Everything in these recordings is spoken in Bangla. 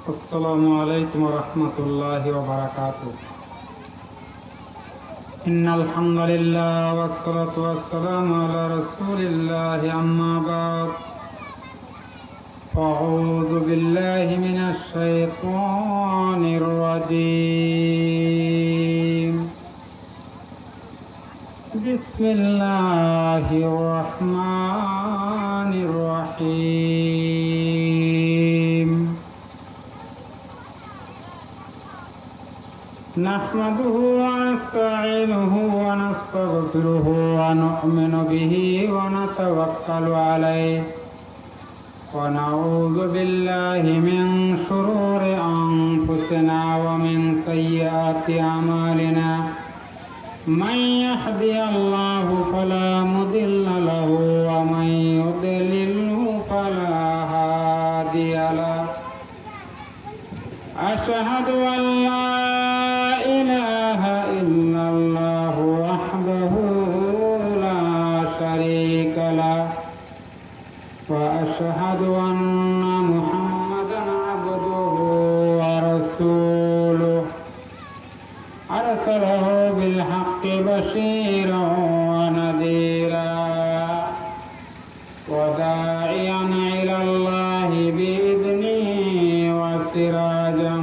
السلام عليكم ورحمة الله وبركاته. إن الحمد لله والصلاة والسلام على رسول الله أما بعد فأعوذ بالله من الشيطان الرجيم. بسم الله الرحمن الرحيم. نحمده ونستعينه ونستغفره ونؤمن به ونتوكل عليه ونعوذ بالله من شرور أنفسنا ومن سيئات أعمالنا. من يهدي الله فلا مضل له ومن يضلله فلا هادي له. أشهد أن لا إله إلا الله وحده لا شريك له وأشهد أن محمدا عبده ورسوله أرسله بالحق بشيرا ونذيرا وداعيا إلى الله بإذنه وسراجا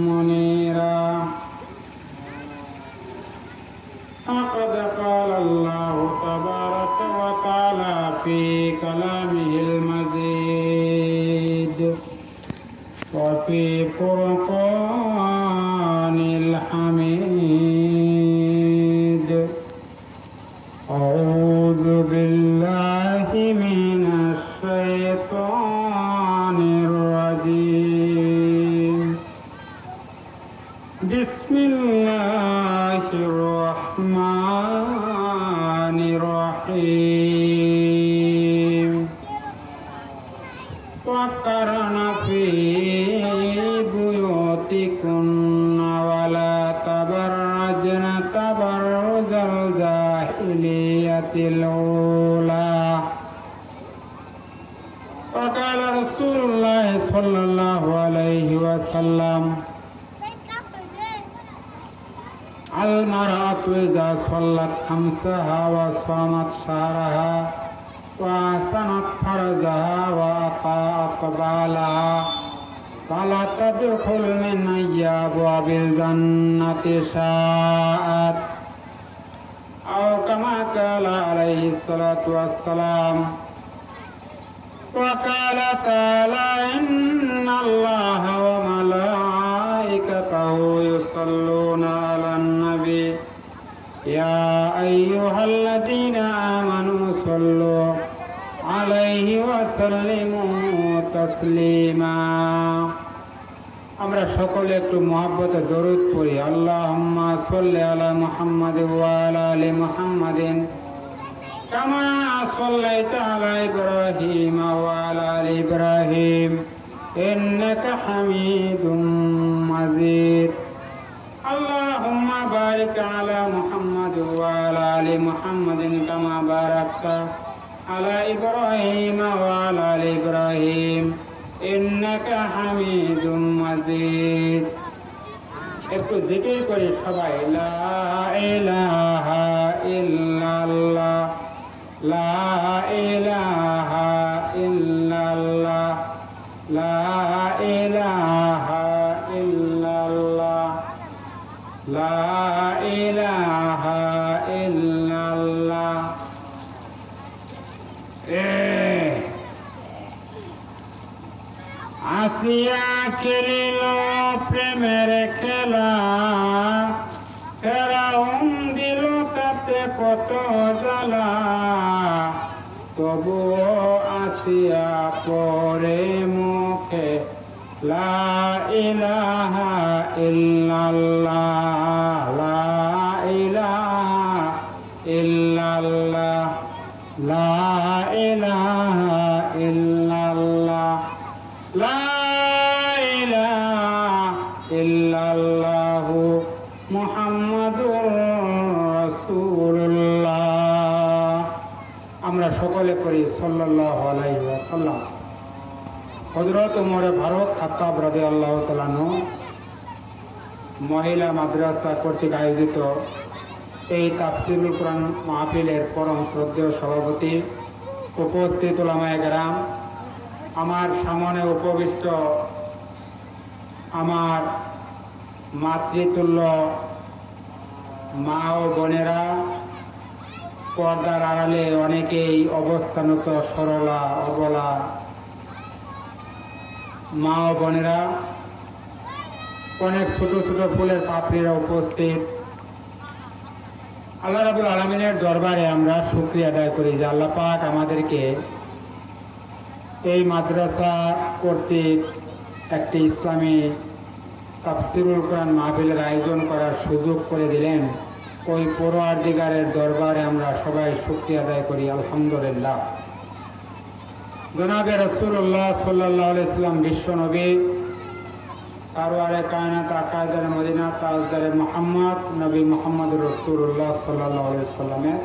منيرا. فقد قال الله تبارك وتعالى في كلامه المجيد وفي فرقان الحميد. أعوذ بالله من الشيطان الرجيم. بسم الله الرحمن الرحيم. وقرن في بيوتكن ولا تبرجن تبرج الجاهلية الأولى. وقال رسول الله صلى الله عليه وسلم: المرأة إذا صلت خمسها وصامت شهرها وأحسنت فرجها وأطاعت بالها فلا تدخل من أي أبواب الجنة شاءت، أو كما قال عليه الصلاة والسلام. وقال تعالى: إن الله وملائكته يصلون على النبي يا أيها الذين آمنوا صلوا عليه وسلموا تسليما. আমরা সকলে একটু মহব্বতে দরুদ পড়ি। আল্লাহুম্মা সাল্লি আলা মুহাম্মাদ ওয়া আলা আলি মুহাম্মাদিন কামা সাল্লাইতা আলা ইব্রাহিম ওয়া আলা আলি ইব্রাহিম ইন্নাকা হামিদুম মাজিদ। আল্লাহুম্মা বারিক আলা মুহাম্মাদ ওয়া আলা আলি মুহাম্মাদিন কামা বারাকতা আলা ইব্রাহিম ওয়া আলা আলি ইব্রাহিম ইন্নাকা হামিদুম মাজিদ। একটু জিকির করি সবাই। লা ইলাহা ইল্লাল্লাহ, লা ইলাহা ইল্লাল্লাহ, লা ইলাহা ইল্লাল্লাহ, লা ইলাহা ইল্লাল্লাহ। আসিয়া খেলিল প্রেমের খেলা, ফেরাউন দিল তাতে কত জ্বালা, তবুও আসিয়া পরে মুখে লা ইলাহা ইল্লাল্লাহ, লা ইলাহা ইল্লাল্লাহ, লা ইলাহা ইল্লাল্লাহ, লা ইলাহা ইল্লাল্লাহু মুহাম্মাদুর রাসূলুল্লাহ। আমরা সকলে করি সাল্লাল্লাহু আলাইহি ওয়াসাল্লাম। হযরত ওমর ফারুক খাত্তাব রাদিয়াল্লাহু তাআলা আনহু মহিলা মাদ্রাসা কর্তৃক আয়োজিত এই তাফসীরুল কোরআন মাহফিলের পরম শ্রদ্ধেয় সভাপতি, উপস্থিত উলামায়ে কেরাম, আমার সামনে উপবিষ্ট আমার মাতৃতুল্য মা ও বোনেরা, পর্দার আড়ালে অনেকেই অবস্থানত সরলা অবলা মা ও বোনেরা, অনেক ছোট ছোট ফুলের পাপড়িরা উপস্থিত, আল্লাহ রাব্বুল আলামিনের দরবারে আমরা শুকরিয়া আদায় করি যে আল্লাহ পাক আমাদেরকে এই মাদ্রাসা কর্তৃক একটি ইসলামী তাফসীরুল কোরআন মাহফিলের আয়োজন করার সুযোগ করে দিলেন। ওই পরওয়ারদিগারের দরবারে আমরা সবাই শুকরিয়া আদায় করি, আলহামদুলিল্লাহ। জনাবে রাসূলুল্লাহ সাল্লাল্লাহু আলাইহি সাল্লাম বিশ্ব নবী সারওয়ারে কায়নাত আকায়েদার মদিনা তাজদারে মুহাম্মদ নবী মুহাম্মদুর রাসূলুল্লাহ সাল্লাল্লাহু আলাইহি সাল্লামের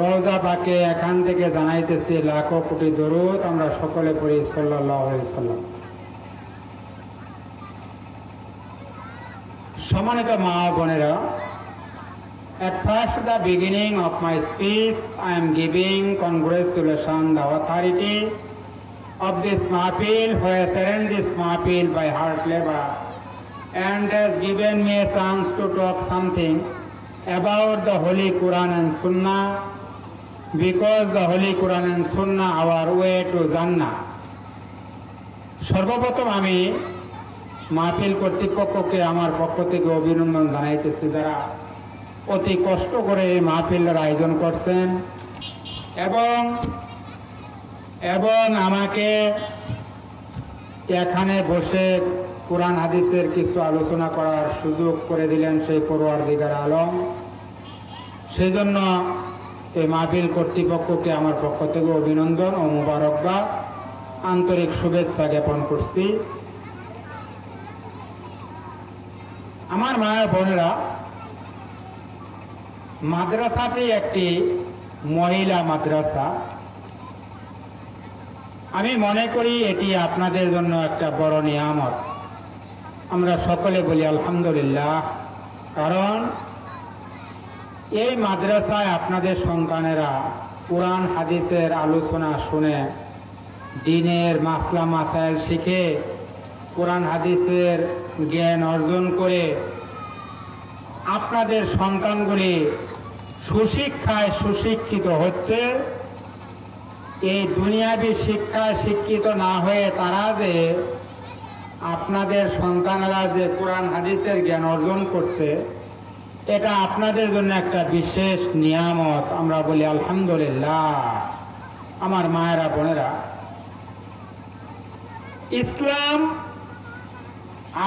রওজা পাকে এখান থেকে জানাইতেছি লাখো কোটি দরুদ। আমরা সকলে পড়ি সাল্লাল্লাহু আলাইহি সাল্লাম। সম্মানিত মা ও বোনেরা, at first the beginning of my speech I am giving congratulations the authority of this mahfil who has arranged this mahfil by hard labor and has given me a chance to talk something about the Holy Quran and Sunnah, because the Holy Quran and Sunnah our way to Jannah. সর্বপ্রথম আমি মাহফিল কর্তৃপক্ষকে আমার পক্ষ থেকে অভিনন্দন জানাইতেছি, যারা অতি কষ্ট করে এই মাহফিলের আয়োজন করছেন এবং আমাকে এখানে বসে কোরআন হাদিসের কিছু আলোচনা করার সুযোগ করে দিলেন সেই পরওয়ারদিগার আলম। সেই জন্য এই মাহফিল কর্তৃপক্ষকে আমার পক্ষ থেকে অভিনন্দন ও মোবারকবাদ, আন্তরিক শুভেচ্ছা জ্ঞাপন করছি। আমার মায়ের বোনেরা, মাদ্রাসাটি একটি মহিলা মাদ্রাসা। আমি মনে করি এটি আপনাদের জন্য একটা বড় নিয়ামত। আমরা সকলে বলি আলহামদুলিল্লাহ, কারণ এই মাদ্রাসায় আপনাদের সন্তানেরা কোরআন হাদিসের আলোচনা শুনে দ্বীনের মাসলা মাসাইল শিখে কোরআন হাদিসের জ্ঞান অর্জন করে আপনাদের সন্তানগুলি সুশিক্ষায় সুশিক্ষিত হচ্ছে। এই দুনিয়াবি শিক্ষায় শিক্ষিত না হয়ে তারা যে আপনাদের সন্তানেরা যে কোরআন হাদিসের জ্ঞান অর্জন করছে, এটা আপনাদের জন্য একটা বিশেষ নিয়ামত। আমরা বলি আলহামদুলিল্লাহ। আমার মায়েরা বোনেরা, ইসলাম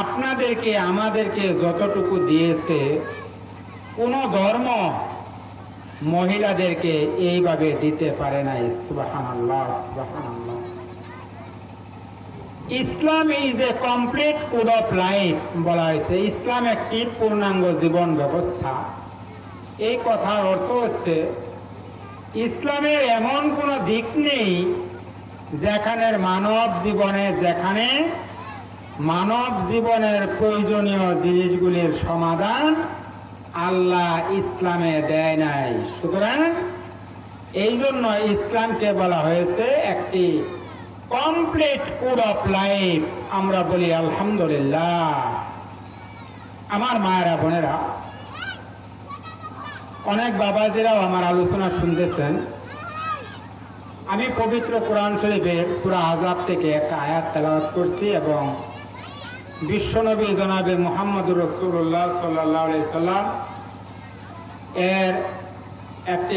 আপনাদেরকে আমাদেরকে যতটুকু দিয়েছে, কোনো ধর্ম মহিলাদেরকে এইভাবে দিতে পারে না। সুবহানাল্লাহ, সুবহানাল্লাহ। Islam is a complete code of life বলা হয়েছে। ইসলাম একটি পূর্ণাঙ্গ জীবন ব্যবস্থা। এই কথার অর্থ হচ্ছে ইসলামের এমন কোনো দিক নেই যেখানে মানব জীবনের প্রয়োজনীয় জিনিসগুলির সমাধান আল্লাহ ইসলামে দেয় নাই। সুতরাং এই জন্য ইসলামকে বলা হয়েছে একটি কমপ্লিট কোড অফ লাইফ। আমরা বলি আলহামদুলিল্লাহ। আমার মায়েরা বোনেরা, অনেক বাবাজিরাও আমার আলোচনা শুনতেছেন। আমি পবিত্র কোরআন শরীফের সূরা আহজাব থেকে একটা আয়াত তেলাওয়াত করছি এবং বিশ্বনবী জনাবে মুহাম্মদুর রাসূলুল্লাহ সাল্লাল্লাহু আলাইহি সাল্লাম এর একটি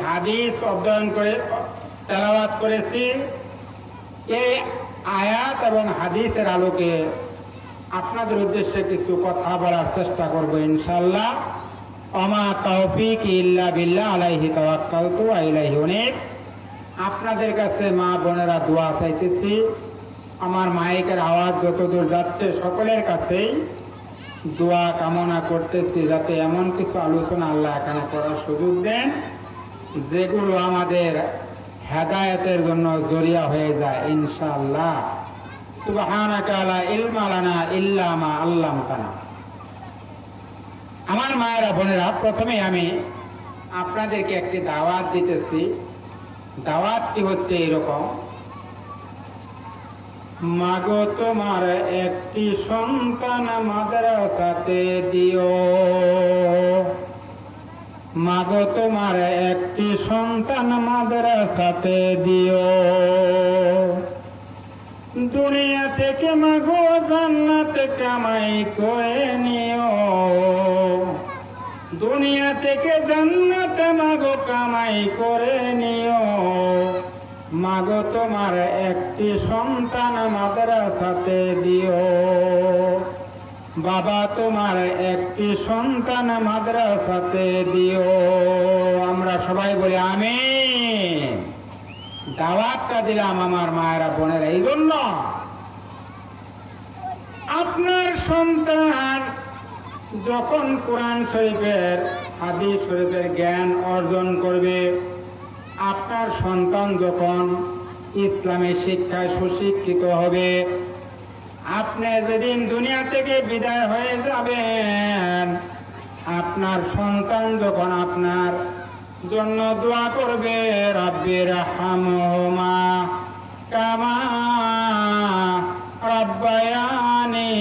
হাদিস অধ্যয়ন করে তেলাওয়াত করেছি। এই আয়াত এবং হাদিসের আলোকে আপনাদের উদ্দেশ্যে কিছু কথা বলার চেষ্টা করব ইনশাআল্লাহ। ওমা তৌফিক ইল্লা বিল্লাহ আলাইহি তাওয়াক্কালতু ওয়া ইলাইহি উনীব। আপনাদের কাছে মা বোনেরা দোয়া চাইতেছি। আমার মাইকের আওয়াজ যতদূর যাচ্ছে সকলের কাছেই দোয়া কামনা করতেছি, যাতে এমন কিছু আলোচনা আল্লাহ এখানে করার সুযোগ দেন যেগুলো আমাদের হেদায়েতের জন্য জরিয়া হয়ে যায় ইনশাআল্লাহ। সুবহানাকা লা ইলমা লানা ইল্লা মা আল্লামতানা। আমার মায়েরা বোনেরা, প্রথমে আমি আপনাদেরকে একটি দাওয়াত দিতেছি। দাওয়াতটি হচ্ছে এরকম: মাগো তোমার একটি সন্তান মাদ্রাসাতে দিও, মাগো তোমার একটি সন্তান মাদ্রাসাতে দিও, দুনিয়া থেকে মাগো জান্নাত কামাই করে নিও, দুনিয়া থেকে জান্নাত মাগো কামাই করে নিও, মাগো তোমার একটি সন্তান মাদ্রাসাতে দিও, বাবা তোমার একটি সন্তান মাদ্রাসাতে দিও। আমরা সবাই বলি আমিন। দাওয়াতটা দিলাম আমার মায়েরা বোনেরা এই জন্য, আপনার সন্তান যখন কোরআন শরীফের হাদিস শরীফের জ্ঞান অর্জন করবে, আপনার সন্তান যখন ইসলামের শিক্ষায় সুশিক্ষিত হবে, আপনি যেদিন দুনিয়া থেকে বিদায় হয়ে যাবেন, আপনার সন্তান যখন আপনার জন্য দোয়া করবে, রাব্বি রাহমহুমা কামা রাব্বায়ানি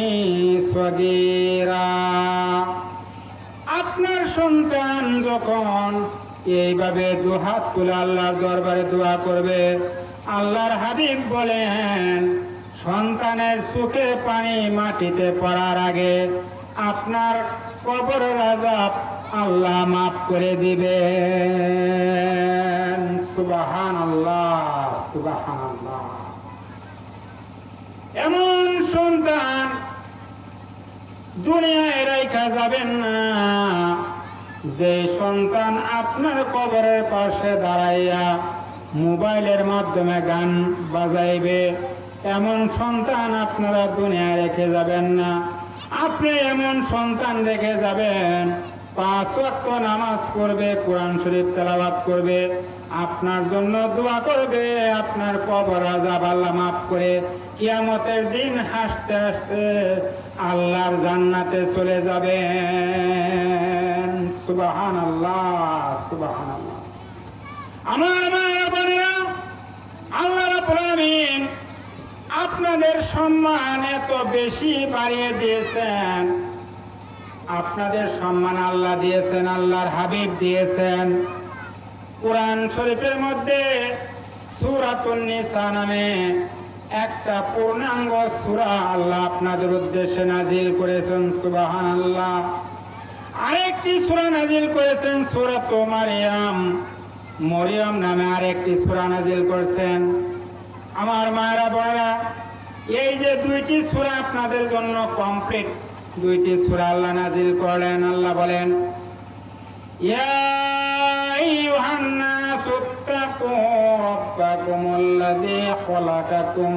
সগীরা, আপনার সন্তান যখন এইভাবে দুহাত তুলে আল্লাহর দরবারে দোয়া করবে, আল্লাহর হাবিব বলেন সন্তানের চোখে পানি মাটিতে পড়ার আগে আপনার কবরের আযাব আল্লাহ মাফ করে দিবেন। সুবহানাল্লাহ, সুবহানাল্লাহ। এমন সন্তান দুনিয়ায় রাইখা যাবেন না, যে সন্তান আপনার কবরের পাশে দাঁড়াইয়া মোবাইলের মাধ্যমে গান বাজাইবে, এমন সন্তান আপনারা দুনিয়ায় রেখে যাবেন না। আপনি এমন সন্তান রেখে যাবেন 5 ওয়াক্ত নামাজ পড়বে, কোরআন শরীফ তেলাওয়াত করবে, আপনার জন্য দোয়া করবে, আপনার কবর আযাব আল্লাহ মাফ করে কিয়ামতের দিন হাসতে হাসতে আল্লাহর জান্নাতে চলে যাবেন। সুবহানাল্লাহ, সুবহানাল্লাহ। আমার মায়েরা বোনেরা, আল্লাহ রাব্বুল আলামিন আপনাদের সম্মান এত বেশি বাড়িয়ে দিয়েছেন, আপনাদের সম্মান আল্লাহ দিয়েছেন, আল্লাহর হাবিব দিয়েছেন। কোরআন শরীফের মধ্যে সূরাতুন নিসা নামে একটা পূর্ণাঙ্গ সূরা আল্লাহ আপনাদের উদ্দেশ্যে নাজিল করেছেন। সুবহানাল্লাহ। আরেকটি সূরা নাজিল করেছেন সূরাতু মারইয়াম, মরিয়ম নামে আরেকটি সূরা নাজিল করেছেন। আমার মায়েরা বোনেরা, এই যে দুইটি সূরা আপনাদের জন্য কমপ্লিট, দুইটি সূরা আল্লাহ নাজিল করলেন। আল্লাহ বলেন, ইয়া আইয়ুহান নাসু ইত্তাকু রাব্বাকুমুল্লাযী খালাকাকুম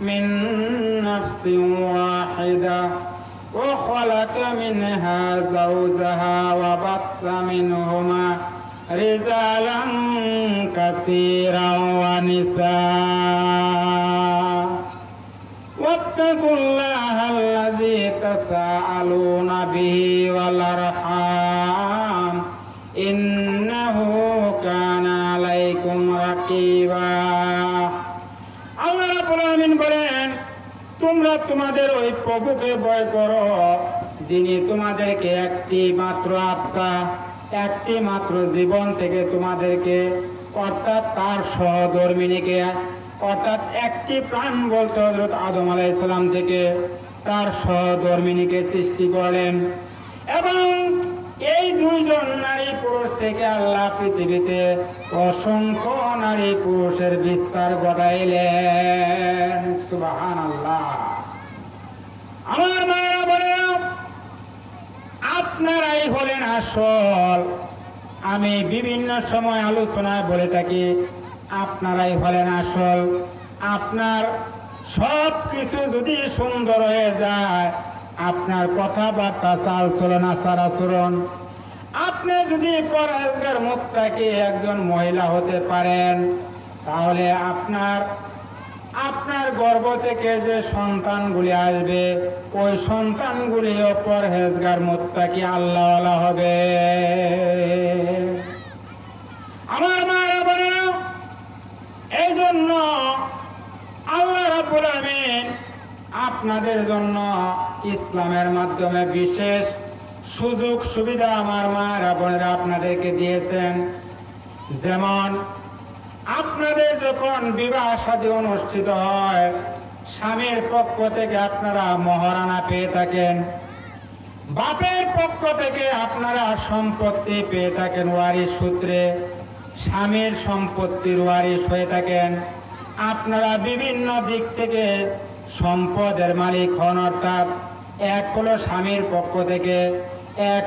মিন নাফসিন ওয়াহিদা ওয়া খালাকা মিনহা যাওজাহা ওয়া বাথা মিনহুমা রিজালান কাসীরান ওয়া নিসা ওয়াত্তাকুল্লাহাল্লাযী তাসাআলুনা বিহি ওয়াল আরহাম ইন্নাহু কানা আলাইকুম রাকিবা। আল্লাহ রাব্বুল আলামিন বলেন, তোমরা তোমাদের ওই প্রভুকে ভয় করো, যিনি তোমাদেরকে একটি মাত্র আত্মা, একটি মাত্র জীবন থেকে তোমাদেরকে, অর্থাৎ তার সহধর্মিণীকে, অর্থাৎ একটি প্রাণ বলতে হযরত আদম আলাইহিস সালাম থেকে তার সহধর্মিণীকে সৃষ্টি করলেন, এবং এই দুইজন নারী পুরুষ থেকে আল্লাহ পৃথিবীতে অসংখ্য নারী পুরুষের বিস্তার ঘটাইলেন। সুবহানাল্লাহ। আমার মায়েরা বোনেরা, আপনারাই হলেন আসল। আমি বিভিন্ন সময় আলোচনায় বলে থাকি, আপনারাই হলেন আসল। আপনার সব কিছু যদি সুন্দর হয়ে যায়, আপনার কথাবার্তা, চাল চলন, আচার আচরণ, আপনি যদি পরহেজগার মুত্তাকি একজন মহিলা হতে পারেন, তাহলে আপনার গর্ভ থেকে যে সন্তানগুলি আসবে ওই সন্তানগুলিও পরহেজগার মুত্তাকি আল্লাহওয়ালা হবে। আমার মায়েরা বোনেরা, এই জন্য আল্লাহ রাব্বুল আমিন আপনাদের জন্য ইসলামের মাধ্যমে বিশেষ সুযোগ সুবিধা আমার মায়েরা বোনেরা আপনাদেরকে দিয়েছেন। যেমন আপনাদের যখন বিবাহ শাদী অনুষ্ঠিত হয়, স্বামীর পক্ষ থেকে আপনারা মহারানা পেয়ে থাকেন, বাপের পক্ষ থেকে আপনারা সম্পত্তি পেয়ে থাকেন, ওয়ারিশ সূত্রে স্বামীর সম্পত্তির ওয়ারিশ হয়ে থাকেন। আপনারা বিভিন্ন দিক থেকে সম্পদের মালিক হন, অর্থাৎ এক হলো স্বামীর পক্ষ থেকে, এক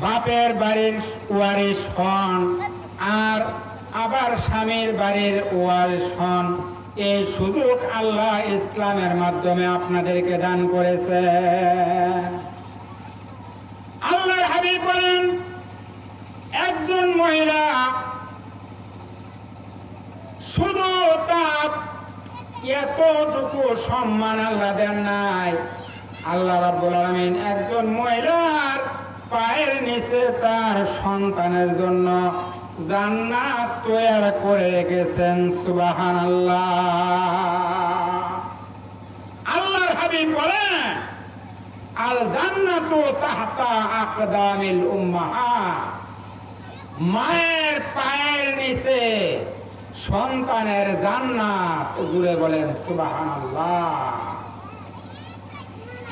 বাপের বাড়ির ওয়ারিশ হন, আর আবার স্বামীর বাড়ির ওয়ারিশ হন। এই সুযোগ আল্লাহ ইসলামের মাধ্যমে আপনাদেরকে দান করেছে। আল্লাহর হাবিব বলেন, একজন মহিলা শুধু তার এতটুকু সম্মান আল্লাহ দেন নাই, আল্লাহ রাব্বুল আলামিন একজন মহিলার পায়ের নিচে তার সন্তানের জন্য জান্নাত তৈরি করে রেখেছেন। সুবহানাল্লাহ। আল্লাহর হাবিব বলেন, আল জান্নাতু তাহতা আকদামিল উম্মাহাত, মায়ের পায়ের নিচে সন্তানের জান্নাত। জুড়ে বলেন সুবহানাল্লাহ।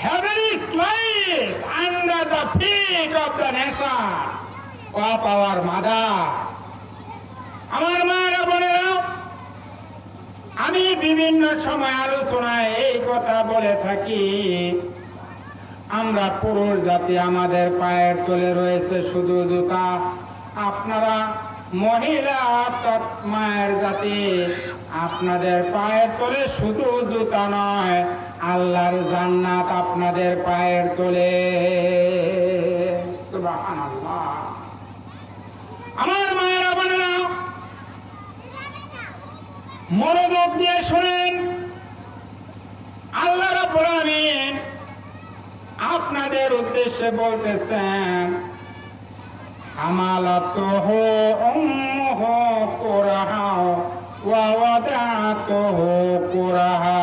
Heaven is placed under the feet of the nation of our mother. আমার মায়েরা বোনেরা, আমি বিভিন্ন সময় আলোচনায় এই কথা বলে থাকি, আমরা পুরুষ জাতি আমাদের পায়ের তলে রয়েছে শুধু জুতা। আপনারা মহিলা অর্থাৎ মায়ের জাতি, আপনাদের পায়ের তলে শুধু জুতা নয়, আল্লাহর জান্নাত আপনাদের পায়ের তলে। সুবহানাল্লাহ। আমার মায়েরা বোনেরা, মনোযোগ দিয়ে শুনেন, আল্লাহ রাব্বুল আমিন আপনাদের উদ্দেশ্যে বলতেছেন, হামালাতুহু উম্মুহু কুরহা ওয়া ওয়াদাতুহু কুরহা।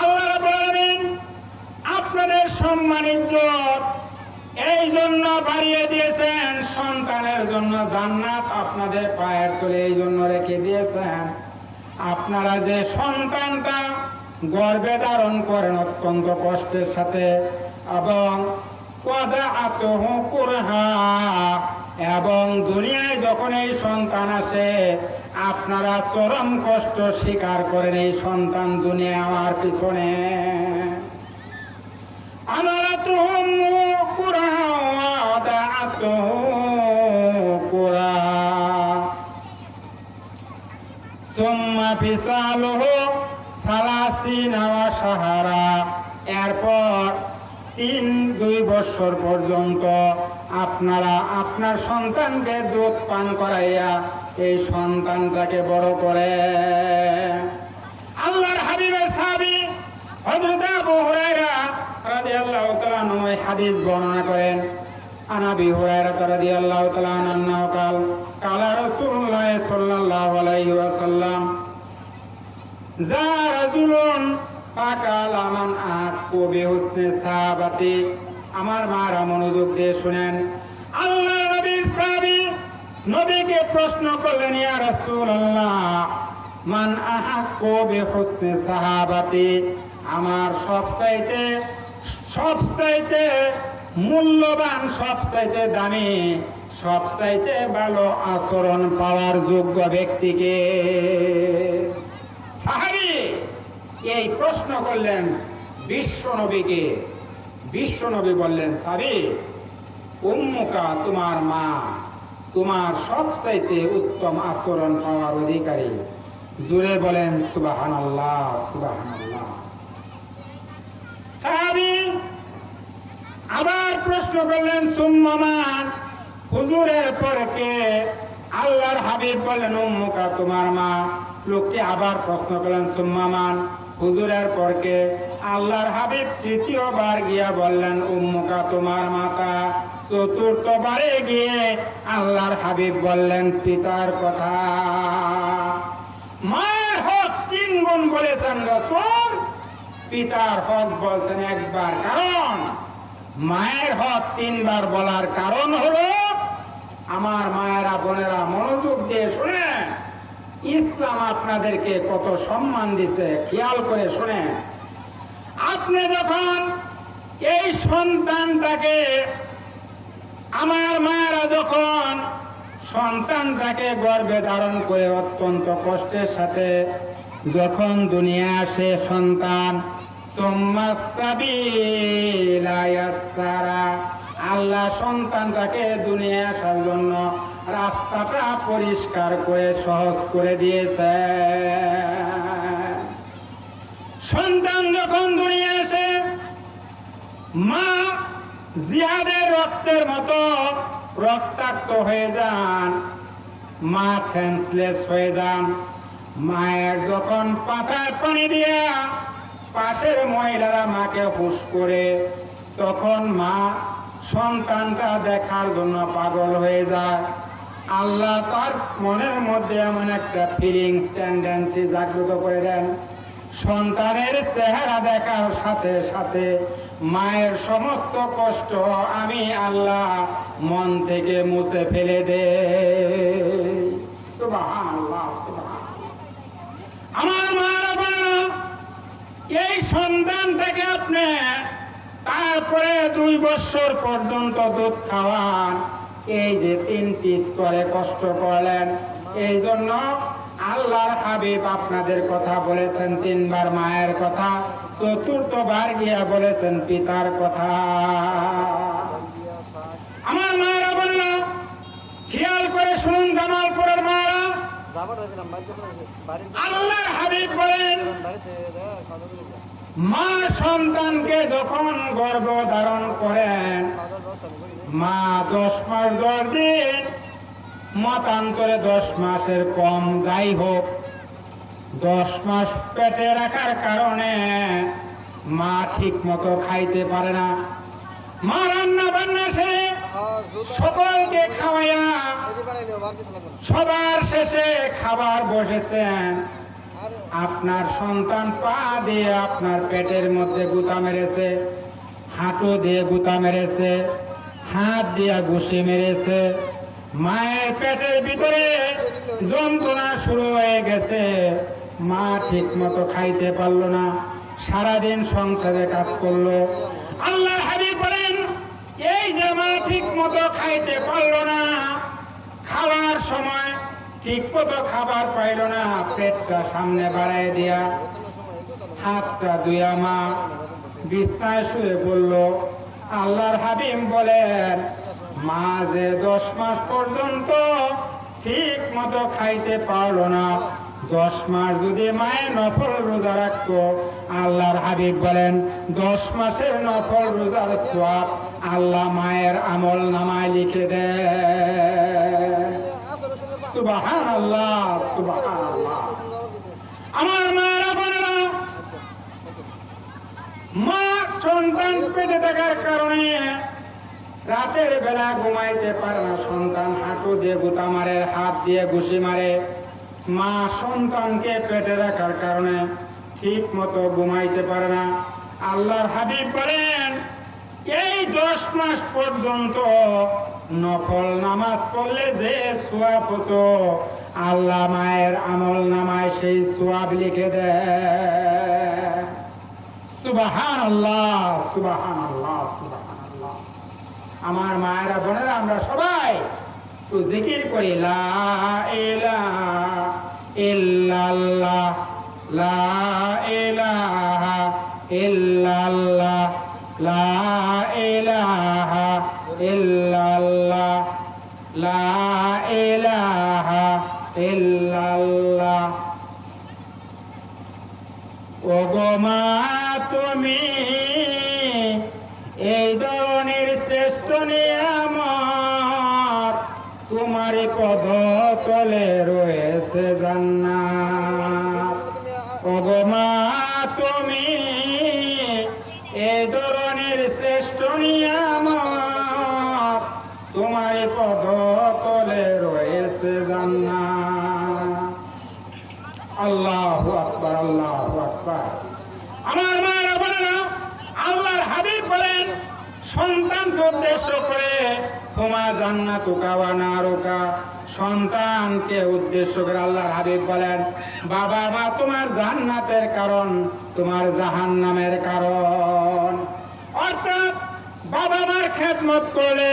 আল্লাহ রাব্বুল আমিন আপনাদের সম্মান ইজ্জত এই জন্য বাড়িয়ে দিয়েছেন, সন্তানের জন্য জান্নাত আপনাদের পায়ের তলে এই জন্য রেখে দিয়েছেন। আপনারা যে সন্তানটা গর্ভে ধারণ করেন অত্যন্ত কষ্টের সাথে, এবং ওয়াদাতুহু কুরহা, এবং দুনিয়ায় যখন এই সন্তান আসে আপনারা চরম কষ্ট স্বীকার করেন এই সন্তান দুনিয়ায় আমার পিছনে। আমালাতুহু কুরহা ওয়াদাতুহু কুরহা সুম্মা ফিসালুহু সালাসিনা ওয়া শাহরা। এরপর 3-2 বছর পর্যন্ত আপনারা আপনার সন্তানকে দুধ পান করাইয়া এই সন্তানটাকে বড় করে। আল্লাহর হাবিবের সাহাবী হযরত আবু হুরায়রা রাদিয়াল্লাহু তাআলা আনহু এই হাদিস বর্ণনা করেন। আন আবি হুরায়রা রাদিয়াল্লাহু তাআলা আনহু قال قال رسول الله صلى الله عليه وسلم যা রাজুলুন ফাকাল আমান আকু বিহুসনি সাহাবাতি। আমার মারা মনোযোগ দিয়ে শুনেন, আল্লাহ নবীর সাহাবী নবীকে প্রশ্ন করলেন, ইয়া রাসূলুল্লাহ মান আহাক্কু বিহুসনি সাহাবাতি, আমার সবচাইতে মূল্যবান, সবচাইতে দামি, সবচাইতে ভালো আচরণ পাওয়ার যোগ্য ব্যক্তিকে। সাহাবী এই প্রশ্ন করলেন বিশ্বনবীকে। বিশ্বনবী বললেন, সাহাবী উম্মুকা, তোমার মা তোমার সবচাইতে উত্তম আচরণ পাওয়ার অধিকারী। জোরে বলেন সুবহানাল্লাহ, সুবহানাল্লাহ। সাহাবী আবার প্রশ্ন করলেন, সুম্মা মান, হুজুরের পরে কে? আল্লাহর হাবিব বললেন উম্মুকা, তোমার মা। লোকটি আবার প্রশ্ন করলেন সুম্মা মান, হুজুরের পরকে? আল্লাহর হাবিব তৃতীয়বার গিয়া বললেন উম্মুকা, তোমার মাতা। চতুর্থবারে গিয়ে আল্লাহর হাবিব বললেন পিতার কথা। মায়ের হক 3 গুণ বলেছেন রাসূল, পিতার হক বলছেন একবার। কারণ মায়ের হক 3 বার বলার কারণ হলো, আমার মায়েরা বোনেরা মনোযোগ দিয়ে শুনেন, ইসলাম আপনাদেরকে কত সম্মান দিছে খেয়াল করে শুনেন। আপনি যখন এই সন্তানটাকে, আমার মায়েরা যখন সন্তানটাকে গর্ভে ধারণ করে অত্যন্ত কষ্টের সাথে যখন দুনিয়া আসে সন্তান, আল্লাহ সন্তানটাকে দুনিয়া আসার জন্য রাস্তাটা পরিষ্কার করে সহজ করে দিয়েছে। সন্তান যখন দুনিয়া আসে, মা জিহাদের রক্তের মতো রক্তাক্ত হয়ে যান, মা সেন্সলেস হয়ে যান। মায়ের যখন পাতায় পানি দিয়া পাশের মহিলারা মাকে হুশ করে, তখন মা সন্তানটা দেখার জন্য পাগল হয়ে যায়। আল্লাহ তার মনের মধ্যে এমন একটা ফিলিংস টেন্ডেন্সি জাগ্রত করে দেন, সন্তানের চেহারা দেখার সাথে সাথে মায়ের সমস্ত কষ্ট আমি আল্লাহ মন থেকে মুছে ফেলে দে। সুবহানাল্লাহ, সুবহানাল্লাহ। আমার মায়েরা বলেন, এই সন্তানটাকে আপনি তারপরে 2 বছর পর্যন্ত দুধ খাওয়ান, এই যে 3টি স্তরে কষ্ট করলেন। এই জন্য আল্লাহর হাবিব আপনাদের কথা বলেছেন 3 বার মায়ের কথা, 4বার গিয়া বলেছেন পিতার কথা। আমার মায়েরা বলল, খেয়াল করে শুনুন জামালপুরের মায়েরা, আল্লাহর হাবিব বলেন, মা সন্তানকে যখন গর্ভ ধারণ করেন, মা 10 মাস 10 দিন, মতান্তরে 10 মাসের কম যাই হোক, 10 মাস পেটে রাখার কারণে মা ঠিক মতো খাইতে পারে না। মা রান্না বান্না সেরে সকলকে খাওয়াইয়া সবার শেষে খাবার বসেছেন, আপনার সন্তান পা দিয়ে আপনার পেটের মধ্যে গুতা মেরেছে, হাঁটু দিয়ে গুতা মেরেছে, হাত দিয়ে ঘুষি মেরেছে। মায়ের পেটের ভিতরে যন্ত্রণা শুরু হয়ে গেছে, মা ঠিক মতো খাইতে পারলো না, সারাদিন সংসারে কাজ করলো। আল্লাহ হাবিব বলেন, এই যে মা ঠিক মতো খাইতে পারলো না, খাওয়ার সময় ঠিক মতো খাবার পাইল না, পেটটা সামনে বাড়াই দিয়া হাতটা ধুইয়া মা বিছনায় শুয়ে বলল। আল্লাহর হাবিব বলেন, মা যে 10 মাস পর্যন্ত ঠিক মতো খাইতে পারলো না, 10 মাস যদি মায়ের নফল রোজা রাখতো, আল্লাহর হাবিব বলেন 10 মাসের নফল রোজার সওয়াব আল্লাহ মায়ের আমল নামায় লিখে দেয়। সুবহানাল্লাহ, সুবহানাল্লাহ। আমার মায়েরা বোনেরা, মা সন্তান পেটে থাকার কারণে রাতের বেলা ঘুমাইতে পারে না, সন্তান হাঁটু দিয়ে গুতা মারে, হাত দিয়ে ঘুষি মারে। মা সন্তানকে পেটে রাখার কারণে ঠিক মতো ঘুমাইতে পারে না। আল্লাহর হাবিব বলেন, এই 10 মাস পর্যন্ত নফল নামাজ পড়লে যে সওয়াব হতো, আল্লাহ মায়ের আমল নামায় সেই সওয়াব লিখে দেয়। সুবহানাল্লাহ, সুবহানাল্লাহ, সুবহানাল্লাহ। আমার মায়েরা বোনেরা, আমরা সবাই তো জিকির করি, লা ইলাহা ইল্লাল্লাহ, লা ইলাহা ইল্লাল্লাহ, লা ইলাহা ইল্লাল্লাহ, লা ইলাহা ইল্লাল্লাহ। ওগো মা, তুমি এই ধরনের শ্রেষ্ঠ নিয়ামত তোমার পদ জান্নাত। ওগো মা তুমি এই ধরনের শ্রেষ্ঠ নিয়ামত, তোমার পদ তলে রয়েছে জান্নাত। আল্লাহু আকবার, আল্লাহু আকবার। আমার মায়েরা বলেন, আল্লাহর হাবিব বলেন, সন্তানকে উদ্দেশ্য করে তোমা জান্নাতুকা ওয়া নারুকা, সন্তানকে উদ্দেশ্য করে আল্লাহর হাবিব বলেন, বাবা মা তোমার জান্নাতের কারণ, তোমার জাহান্নামের কারণ। অর্থাৎ বাবা মার খেদমত করলে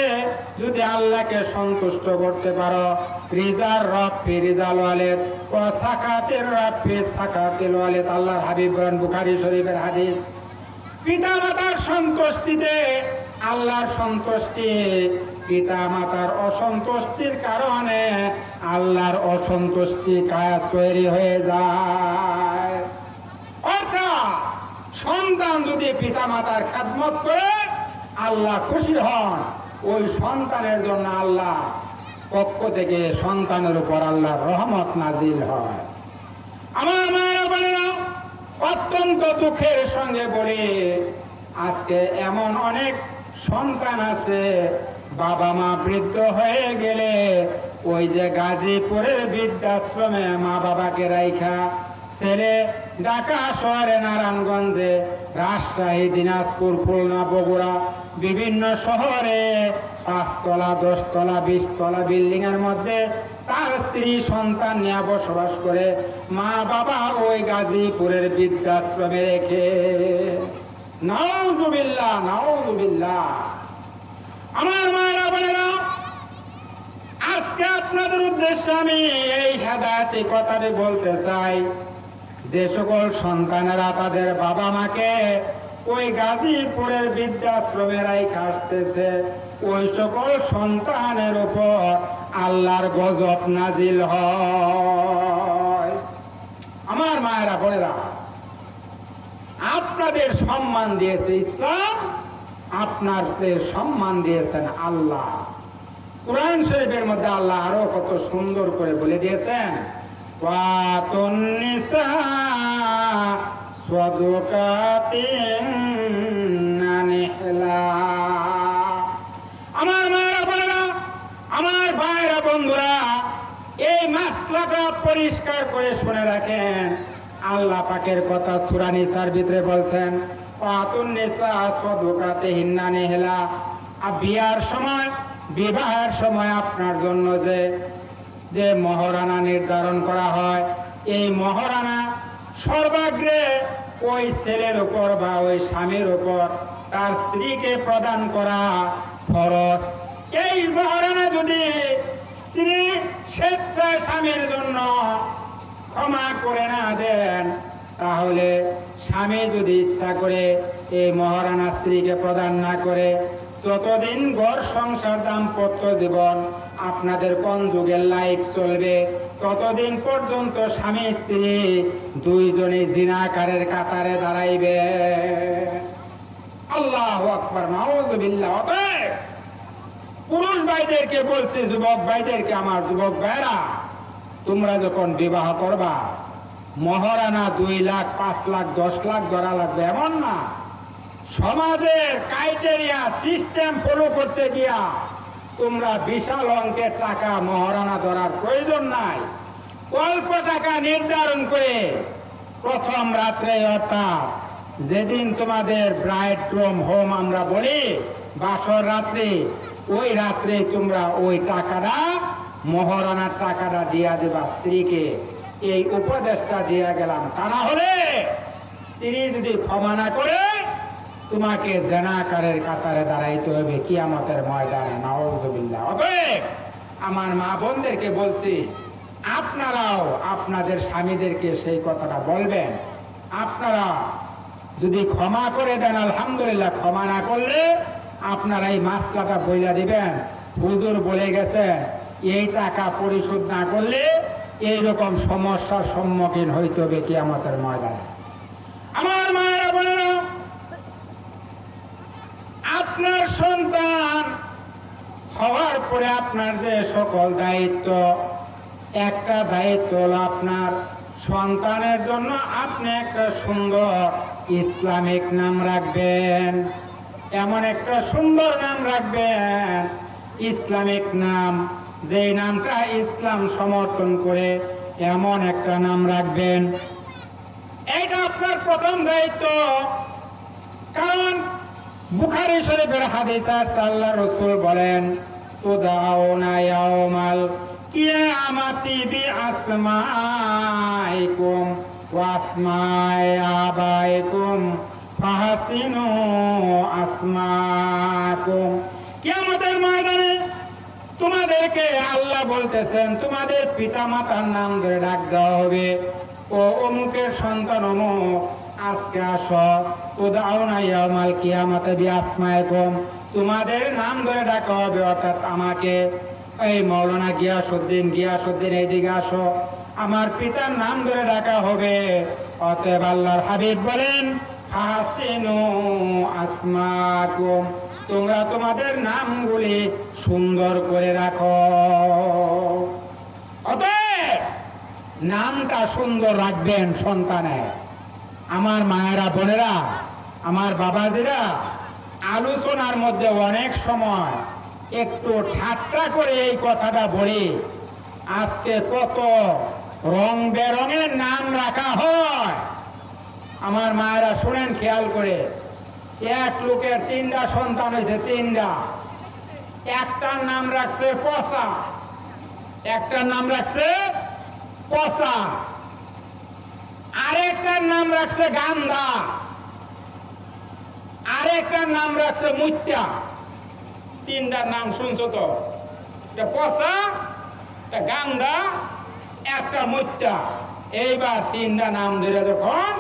যদি আল্লাহকে সন্তুষ্ট করতে পারো, রিজার রব্বি রিজাল ওয়ালিদ ওয়া সাকাতির রব্বি সাকাতিল ওয়ালিদ, আল্লাহর হাবিব বলেন, বুখারী শরীফের হাদিস। পিতা মাতার সন্তুষ্টিতে আল্লাহর সন্তুষ্টি, পিতা মাতার অসন্তুষ্টির কারণে আল্লাহর অসন্তুষ্টি কায়া তৈরি হয়ে যায়। অর্থাৎ সন্তান যদি পিতা মাতার খেদমত করে আল্লাহ খুশি হন, ওই সন্তানের জন্য আল্লাহ পক্ষ থেকে সন্তানের উপর আল্লাহর রহমত নাজিল হয়। আমার মায়েরা বোনেরা, অত্যন্ত দুঃখের সঙ্গে বলি, আজকে এমন অনেক সন্তান আছে, বাবা মা বৃদ্ধ হয়ে গেলে ওই যে গাজীপুরের বৃদ্ধাশ্রমে মা বাবাকে রাইখা ছেলে ঢাকা শহরে, নারায়ণগঞ্জে, রাজশাহী, দিনাজপুর, খুলনা, বগুড়া, বিভিন্ন শহরে 5 তলা 10 তলা 20 তলা বিল্ডিং এর মধ্যে তার স্ত্রী সন্তান নিয়ে বসবাস করে, মা বাবা ওই গাজীপুরের বৃদ্ধাশ্রমে রেখে। নাউজুবিল্লাহ, নাউজুবিল্লাহ। আমার মায়েরা বোনেরা, আজকে আপনাদের উদ্দেশ্যে আমি এই হেদায়েতি কথাটি বলতে চাই, যে সকল সন্তানেরা তাদের বাবা মাকে ওই গাজীপুরের বৃদ্ধাশ্রমে রাইখা আসতেছে, ওই সকল সন্তানের উপর আল্লাহর গজব নাজিল হয়। আমার মায়েরা বোনেরা, আপনাদের সম্মান দিয়েছে ইসলাম, আপনাদের সম্মান দিয়েছেন আল্লাহ। কুরআন শরীফের মধ্যে আল্লাহ আরো কত সুন্দর করে বলে দিয়েছেন, ওয়াতুন নিসা সাদকাতিন নিহলা। আমার মায়েরা বোনেরা, আমার ভাইরা বন্ধুরা, এই মাসলাটা পরিষ্কার করে শুনে রাখেন। আল্লাহ পাকের কথা সূরা নিসার ভিতরে বলছেন, ওয়াতুন নিসা সাদকাতিহিন্না নিহলা। বিয়ার সময়, বিবাহের সময় আপনার জন্য যে মহারানা নির্ধারণ করা হয়, এই মহারানা সর্বাগ্রে ওই ছেলের উপর বা ওই স্বামীর উপর তার স্ত্রীকে প্রদান করা ফরজ। এই মহারানা যদি স্ত্রী স্বেচ্ছায় স্বামীর জন্য ক্ষমা করে না দেন, তাহলে স্বামী যদি ইচ্ছা করে এই মহারানা স্ত্রীকে প্রদান না করে, যতদিন ঘর সংসার দাম্পত্য জীবন আপনাদের কনজুগের লাইফ চলবে, ততদিন পর্যন্ত স্বামী স্ত্রী দুইজনে জিনাকারের কাতারে দাঁড়াইবে। আল্লাহু আকবার, নাউজুবিল্লাহ। অতএব পুরুষ ভাইদেরকে বলছি, যুবক ভাইদেরকে, আমার যুবক ভাইরা, তোমরা যখন বিবাহ করবা, মহারানা 2 লাখ 5 লাখ 10 লাখ ধরা লাগবে এমন না। সমাজের ক্রাইটেরিয়া সিস্টেম ফলো করতে গিয়া তোমরা বিশাল অঙ্কের টাকা মহারানা ধরার প্রয়োজন নাই। অল্প টাকা নির্ধারণ করে প্রথম রাত্রে, অর্থাৎ যেদিন তোমাদের ব্রাইড গ্রুম হোম আমরা বলি, বাসর রাত্রে, ওই রাত্রে তোমরা ওই টাকাটা, মহারানার টাকাটা দিয়া দেবা স্ত্রীকে। এই উপদেশটা দিয়া গেলাম। তা না হলে স্ত্রী যদি ক্ষমা না করে, তোমাকে জানাকারের কাতারে দাঁড়াইতে হবে কিয়ামতের ময়দানে। নাউজুবিল্লাহ। অতএব আমার মা বোনদেরকে বলছি, আপনারাও আপনাদের স্বামীদেরকে সেই কথাটা বলবেন। আপনারা যদি ক্ষমা করে দেন আলহামদুলিল্লাহ, ক্ষমা না করলে আপনারা এই মাসলাটা বইলা দিবেন, হুজুর বলে গেছেন এই টাকা পরিশোধ না করলে এইরকম সমস্যার সম্মুখীন হইতে হবে কিয়ামতের ময়দানে। আমার মায়েরা বোনেরা, আপনার সন্তান হওয়ার পরে আপনার যে সকল দায়িত্ব, একটা দায়িত্ব হলো আপনার সন্তানের জন্য আপনি একটা সুন্দর ইসলামিক নাম রাখবেন। এমন একটা সুন্দর নাম রাখবেন, ইসলামিক নাম, যে নামটা ইসলাম সমর্থন করে এমন একটা নাম রাখবেন। এটা আপনার প্রথম দায়িত্ব। কারণ বুখারী শরীফের হাদিস আছে, আল্লাহ রাসূল বলেন, তুদাউনা ইয়াউমাল কিয়ামাতি বিআসমাইকুম ওয়া আসমাই আবাইকুম ফাহসিনু আসমাকুম। কিয়ামতের ময়দানে তোমাদেরকে আল্লাহ বলতেছেন, তোমাদের পিতামাতার নাম ধরে ডাক দেওয়া হবে, ও অমুকের সন্তান অমুক, আজকে আসো, তুদাউনা ইয়াউমাল কিয়ামাতি বিআসমাইকুম, তোমাদের নাম ধরে ডাকা হবে, অর্থাৎ আমাকে, এই মৌলানা গিয়াসউদ্দিন এইদিকে আসো, আমার পিতার নাম ধরে ডাকা হবে। অতএব আল্লাহর হাবিব বলেন, ফাহসিনু আসমাকুম, তোমরা তোমাদের নামগুলি সুন্দর করে রাখো। অতএব নামটা সুন্দর রাখবেন সন্তানের। আমার মায়েরা, বোনেরা, আমার বাবাজিরা, আলোচনার মধ্যে অনেক সময় একটু ঠাট্টা করে এই কথাটা বলি, আজকে কত রং বেরঙের নাম রাখা হয়। আমার মায়েরা শুনেন খেয়াল করে, এক লোকের 3টা সন্তান হয়েছে, 3টা। একটার নাম রাখছে পচা, একটার নাম রাখছে পচা, আরেকটার নাম রাখছে গান্ধা, আরেকটার নাম রাখছে মুত্যা। 3টার নাম শুনছো তো? পচা, গান্ধা, একটা মুত্যা। এইবার 3টা নাম ধরে যখন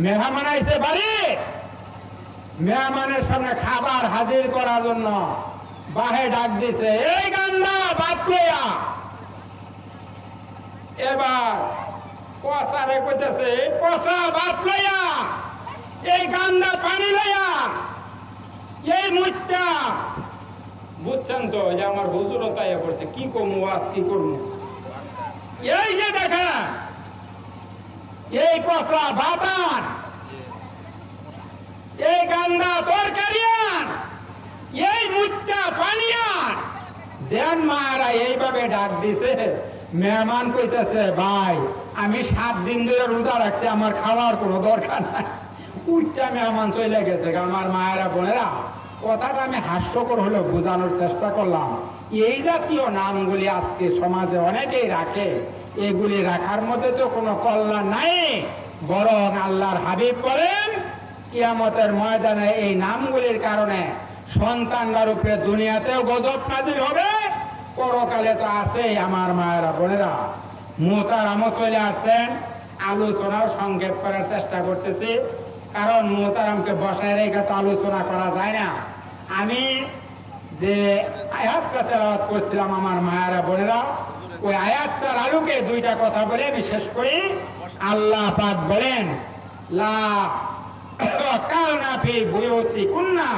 মেহমান আইছে বাড়ি, মেহমানের সামনে খাবার হাজির করার জন্য বাহে ডাক দিছে, এই গান্ধা ভাত লইয়া। এবার পচারে কইতেছে, পচা ভাত লইয়া, এই গান্ধা পানি লইয়া, এই মুত্যা। বুঝছেন তো যে আমার হুজুরও তাই করছে, কি কমু আজ কি করবো। এই যে দেখেন, এই পচা ভাতান, এই গান্ধা তরকারিয়ান, এই মুত্যা পানিয়ান, যেন মারা এইভাবে ডাক দিছে। মেহমান কইতেছে, ভাই আমি 7 দিন ধরে রোজা রাখছি, আমার খাওয়ার কোনো দরকার নাই। উঠটা মেহমান চলে গেছে। আমার মায়েরা, বোনেরা, কথাটা আমি হাস্যকর হলেও বোঝানোর চেষ্টা করলাম। এই জাতীয় নামগুলি আজকে সমাজে অনেকেই রাখে, এগুলি রাখার মধ্যে তো কোনো কল্যাণ নাই। বরং আল্লাহর হাবিব বলেন, কিয়ামতের ময়দানে এই নামগুলির কারণে সন্তানদের উপরে দুনিয়াতেও গজব নাজিল হবে, পরকালে তো আছেই। আমার মায়েরা, বোনেরা, মুহতারাম চলে আসছেন, আলোচনাও সংক্ষেপ করার চেষ্টা করতেছি, কারণ মুহতারামকে বসায় রেখে তো আলোচনা করা যায় না। আমি যে আয়াতটা তেলাওয়াত করছিলাম, আমার মায়েরা, বোনেরা, ওই আয়াতটার আলোকে 2টা কথা বলে আমি শেষ করি। আল্লাহ পাক বলেন, লা কারনা ফি বুয়ুতিকুন্না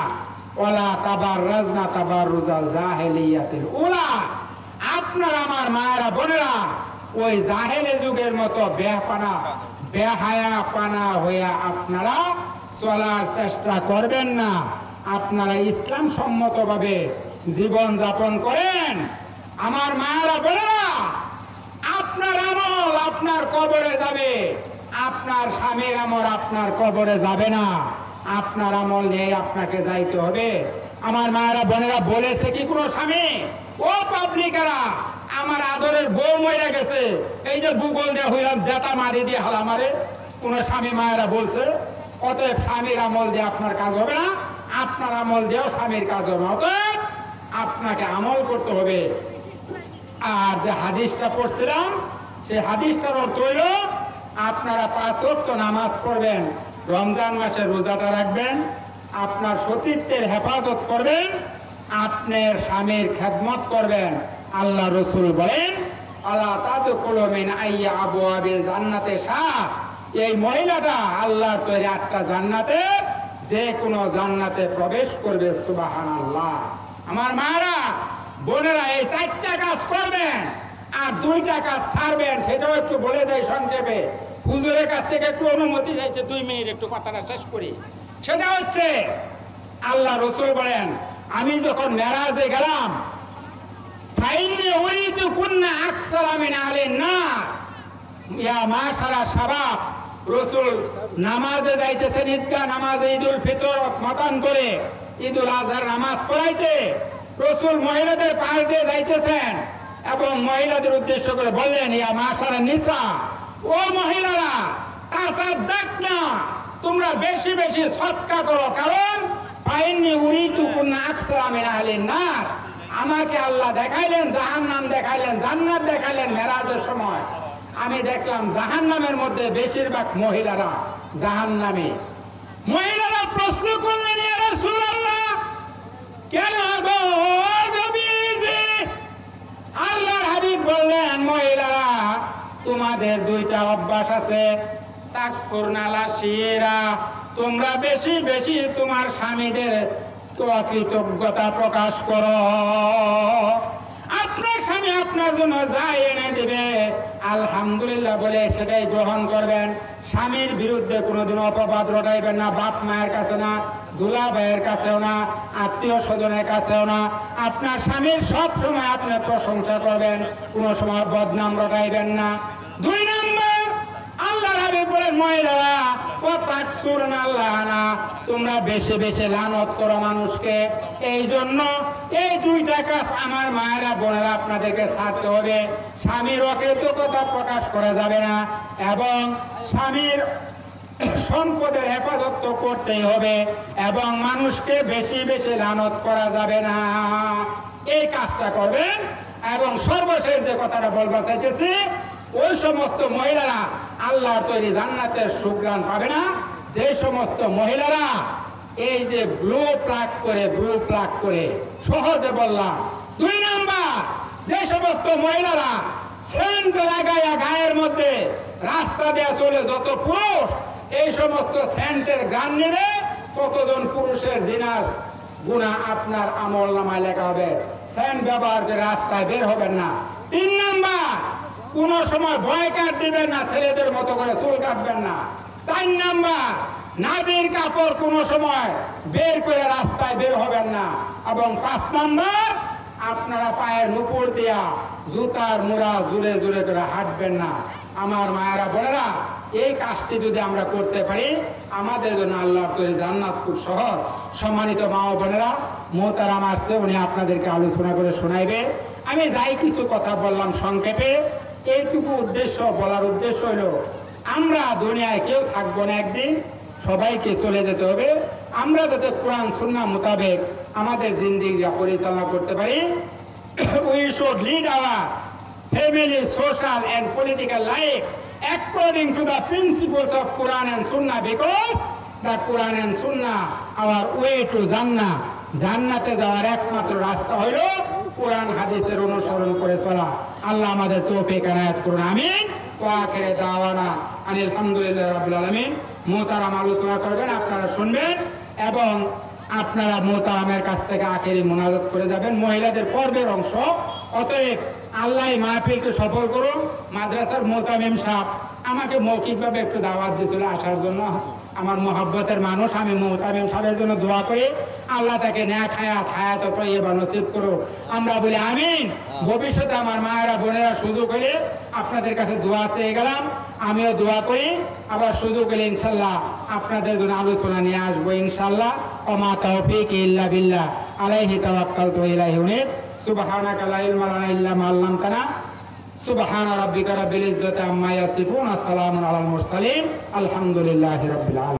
ওয়ালা তাবাররাজনা তাবাররুজাল জাহিলিয়াতিল উলা। আপনারা, আমার মায়েরা, বোনেরা, ওই জাহেলি যুগের মতো বেহায়াপানা হইয়া আপনারা চলার চেষ্টা করবেন না। আপনারা ইসলাম সম্মতভাবে জীবন যাপন করেন। আমার মায়েরা, বোনেরা, আপনার আমল আপনার কবরে যাবে, আপনার স্বামীর আমল আপনার কবরে যাবে না। আপনার আমল নিয়ে আপনাকে যাইতে হবে। আমার মায়েরা, বোনেরা, বলেছে কি কোনো স্বামী, ও পাবলিকেরা, আমার আদরের বউ মরে গেছে, এই যে গুগল দিয়ে হইলাম জেতা মারি দিয়ে হালা মারে, কোন স্বামী মায়েরা বলছে? অতএব স্বামীর আমল দিয়ে আপনার কাজ হবে না, আপনার আমল দিয়েও স্বামীর কাজ হবে না। অতএব আপনাকে আমল করতে হবে। আর যে হাদিসটা পড়ছিলাম, সেই হাদিসটার অর্থ হইল, আপনারা 5 ওয়াক্ত নামাজ পড়বেন, রমজান মাসে রোজাটা রাখবেন, আপনার সতীত্বের হেফাজত করবেন, আপনার স্বামীর খেদমত করবেন। আল্লাহ রসুল বলেন, আলা তাদখুলু মিন আইয়ি আবওয়াবিল জান্নাতি শাহ, এই মহিলাটা আল্লাহর তৈরি 8টা জান্নাতে যে কোনো জান্নাতে প্রবেশ করবে। সুবহানাল্লাহ। আমার মারা, বোনেরা, এই 4টা কাজ করবেন, আর 2 টাকা ছাড়বেন সেটাও একটু বলে যাই সংক্ষেপে। হুজুরের কাছ থেকে একটু অনুমতি চাইছে, 2 মিনিট একটু কথাটা শেষ করি। সেটা হচ্ছে আল্লাহ রসুল বলেন, আমি যখন মেরাজে গেলাম, ফাইন্নি উরিতু কুন্না আকসারা মিন আহলিন নার, ইয়া মাশারা শাবাব। রসুল নামাজে যাইতেছেন, ঈদগাহ নামাজে, ঈদুল ফিতর মতান্তরে ঈদুল আজহার নামাজ পড়াইতে রসুল মহিলাদের পাশ দিয়ে যাইতেছেন এবং মহিলাদের উদ্দেশ্য করে বললেন, ইয়া মাশারা নিসা, ও মহিলারা, তাসাদ্দাকনা, তোমরা বেশি বেশি সদকা করো, কারণ ফাইন্নি উরিতু কুন্না আকসারা মিন আহলিন নার, আমাকে আল্লাহ দেখাইলেন জাহান্নাম, দেখাইলেন জান্নাত, দেখাইলেন মেরাজের সময়। আমি দেখলাম জাহান্নামের মধ্যে বেশিরভাগ মহিলারা জাহান্নামী। মহিলারা প্রশ্ন করলেন, ইয়া রাসূলুল্লাহ, কেন গো নবীজি? আল্লাহর হাবিব বললেন, মহিলারা, তোমাদের 2টা অভ্যাস আছে। তাকফুরনা লাশিরা, তোমরা বেশি বেশি তোমার স্বামীদের কৃতজ্ঞতা প্রকাশ করো। আপনার স্বামী আপনার জন্য যা এনে দেবে আলহামদুলিল্লাহ বলে সেটাই গ্রহণ করবেন। স্বামীর বিরুদ্ধে কোনোদিন অপবাদ রটাইবেন না, বাপ মায়ের কাছে না, দুলা ভাইয়ের কাছেও না, আত্মীয় স্বজনের কাছেও না। আপনার স্বামীর সব সময় আপনি প্রশংসা করবেন, কোনো সময় বদনাম রটাইবেন না। 2 নম্বর, আল্লাহর হাবিব বলেন, মহিলারা, তোমরা বেশি বেশি লানত করো মানুষকে। এই জন্য এই 2টা কাজ আমার মায়েরা বোনেরা আপনাদেরকে ছাড়তে হবে। স্বামীর অকৃতজ্ঞতা প্রকাশ করা যাবে না এবং স্বামীর সম্পদের হেফাজত তো করতেই হবে এবং মানুষকে বেশি বেশি লানত করা যাবে না। এই কাজটা করবেন। এবং সর্বশেষ যে কথাটা বলবো চাইতেছি, ওই সমস্ত মহিলারা আল্লাহ তৈরি জান্নাতের সুঘ্রাণ পাবে না যে সমস্ত মহিলারা এই যে ব্লু প্লাগ করে, সহজে বললাম। 2 নাম্বার, যে সমস্ত মহিলারা সেন্ট লাগাইয়া গায়ের মধ্যে রাস্তা দিয়ে চলে যত পুরুষ এই সমস্ত সেন্টের গান নেবে, ততজন পুরুষের জিনাস গুনাহ আপনার আমল নামায় লেখা হবে। সেন্ট ব্যবহার করে রাস্তায় বের হবেন না। 3 নাম্বার, কোন সময় বয়কাট দিবেন না, ছেলেদের মতো করে চুল কাটবেন না। 4 নাম্বার, নাবির কাপড় কোন সময় বের করে রাস্তায় বের হবেন না। এবং 5 নাম্বার, আপনারা পায়ের উপর দিয়া জুতার মুড়া জুড়ে জুড়ে করে হাঁটবেন না। আমার মায়েরা বোনেরা, এই কাজটি যদি আমরা করতে পারি আমাদের জন্য আল্লাহর তৈরি জান্নাত খুব সহজ। সম্মানিত মা ও বোনেরা, মোহতারাম আসছে, উনি আপনাদেরকে আলোচনা করে শোনাইবে। আমি যাই কিছু কথা বললাম সংক্ষেপে, এইটুকু উদ্দেশ্য বলার উদ্দেশ্য হলো, আমরা দুনিয়ায় কেউ থাকবো না, একদিন সবাইকে চলে যেতে হবে। আমরা যাতে কোরআন সুন্নাহ মোতাবেক আমাদের জিন্দেগি পরিচালনা করতে পারি। We should lead our family, social and political life according to the principles of Quran and Sunnah, because the Quran and Sunnah our way to Jannah. জান্নাতে যাওয়ার একমাত্র রাস্তা হইল কোরআন হাদিসের অনুসরণ করে চলা। আল্লাহ আমাদের তৌফিক এনায়েত করুন, আমিন। ওয়া আখিরু দাওয়ানা আনিল হামদুলিল্লাহি রাব্বিল আলামিন। মোহতারাম আলোচনা করবেন, আপনারা শুনবেন এবং আপনারা মোহতারামের কাছ থেকে আখেরি মুনাজাত করে যাবেন। মহিলাদের পর্বের অংশ, অতএব আল্লাহ মাহফিলকে সফল করুন। মাদ্রাসার মোহতামিম সাহেব আমাকে মৌখিকভাবে একটু দাওয়াত দিয়েছিল আসার জন্য, আমার মোহাব্বতের মানুষ। আমি মোহতামিম সাহেবের জন্য দোয়া করি, আল্লাহ তাকে নেক হায়াত হায়াত তয়্যিবা নসিব করুক। আমরা বলি আমিন। ভবিষ্যতে আমার মায়েরা বোনেরা সুযোগ হলে আপনাদের কাছে দোয়া চেয়ে গেলাম, আমিও দোয়া করি। আবার সুযোগ হলে ইনশাল্লাহ আপনাদের জন্য আলোচনা নিয়ে আসবো ইনশাল্লাহ। ওমা তাওফীক ইল্লা বিল্লাহ, আলাইহি তাওয়াক্কালতু ওয়া ইলাইহি উনীব। সুবহানাকা লা ইলমা লানা ইল্লা মা আল্লামতানা। সুবহান রাব্বিকা রাব্বিল ইজ্জাতি আম্মা ইয়াসিফুন, আসসালামু আলাল মুরসালিন, আলহামদুলিল্লাহি রাব্বিল আলামিন।